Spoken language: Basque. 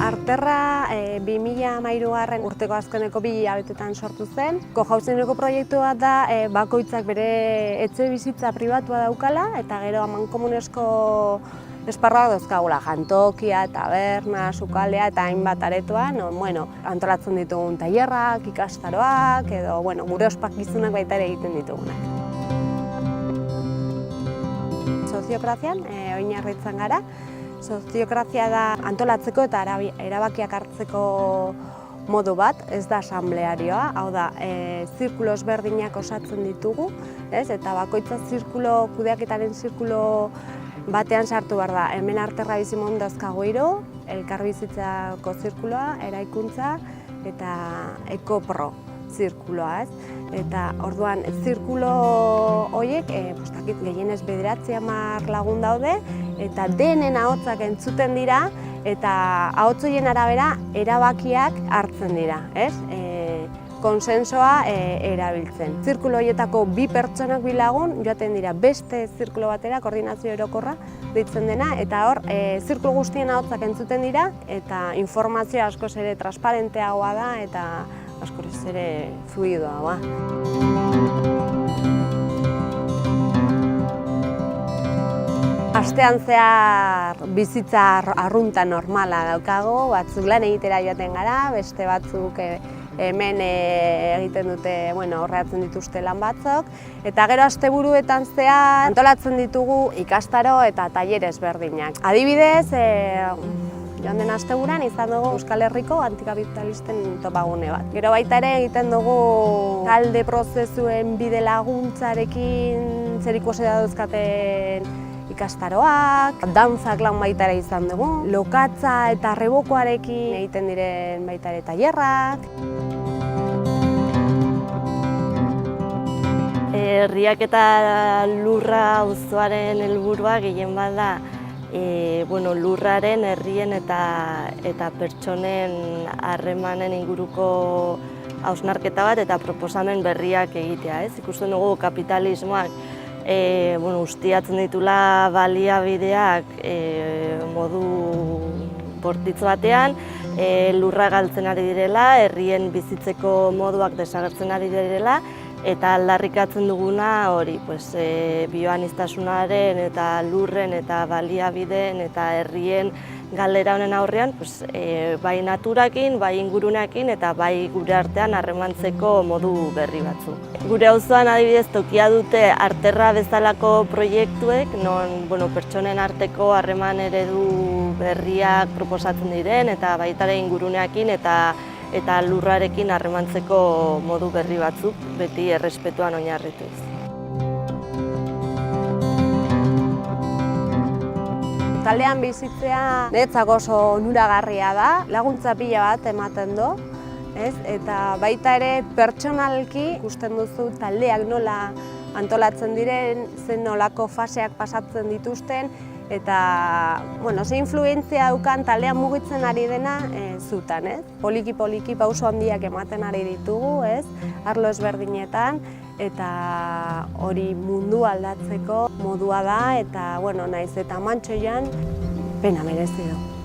Arterra 2013 urteko azkeneko 2 hilabetetan sortu zen. Cohousingeko proiektu bat da, bakoitzak bere etxe bizitza pribatua daukala eta gero amankomunesko esparruak dauzkagula, jantokia, taberna, sukaldea eta hainbat aretoan, antolatzen ditugun tailerrak, ikastaroak edo gure ospakizunak baita ere egiten ditugunak. Soziokrazian oinarritzen gara. Soziokrazia da antolatzeko eta erabakiak hartzeko modu bat, ez da asamblearioa, hau da, zirkulo ezberdinak osatzen ditugu, eta bakoitza kudeaketaren zirkulo batean sartu behar da. Hemen Arterra bizimodun dauzkagu 3, elkarbizitzako zirkuloa, eraikuntza eta ekopro zirkuloa. Eta orduan, zirkulo horiek, gehienez 9-10 lagun daude, eta denen ahotsak entzuten dira, eta ahots horien arabera erabakiak hartzen dira, konsensoa erabiltzen. Zirkulo horietako 2 pertsonak 2 lagun joaten dira beste zirkulo batera, koordinazio orokorra deitzen dena, eta hor, zirkulo guztien ahotsak entzuten dira, eta informazioa askoz ere transparenteagoa da, eta askoz ere fluidoa. Astean zehar bizitza arrunta normala daukago, batzuk lan egitera joaten gara, beste batzuk hemen egiten dute, horreatzen dituzte lan batzuk, eta gero asteburuetan zehar antolatzen ditugu ikastaro eta tailer ezberdinak. Adibidez, joan den asteburuan izan dugu Euskal Herriko antikapitalisten topagune bat. Gero baita ere egiten dugu talde prozesuen bide laguntzarekin zerikusia dauzkaten ikastaroak, dantzak lan baita ere izan dugu, lokatza eta rebokoarekin egiten diren baita ere tailerrak. Herriak eta lurra auzoaren helburua gehien bat da lurraren, herrien eta pertsonen harremanen inguruko hausnarketa bat eta proposamen berriak egitea. Ikusten dugu kapitalismoak ustiatzen ditula baliabideak modu bortitz batean, lurra galtzen ari direla, herrien bizitzeko moduak desagertzen ari direla, eta aldarrikatzen duguna hori, bioaniztasunaren eta lurren eta baliabideen eta herrien galera honen aurrean, bai naturakin, bai ingurunekin eta bai gure artean harremantzeko modu berri batzuk. Gure auzoan adibidez tokia dute Arterra bezalako proiektuek, non pertsonen arteko harreman eredu berriak proposatzen diren eta baita ere ingurunekin eta lurrarekin harremantzeko modu berri batzuk, beti errespetuan oinarrituz. Taldean bizitzea niretzako oso onuragarria da, laguntza pila bat ematen du, eta baita ere pertsonalki ikusten duzu taldeak nola antolatzen diren, zen nolako faseak pasatzen dituzten, eta ze influentzia daukan taldean mugitzen ari dena zutan. Poliki-poliki pauso handiak ematen ari ditugu, arlo ezberdinetan, eta hori mundu aldatzeko modua da, eta nahiz eta mantsoian pena merezi du.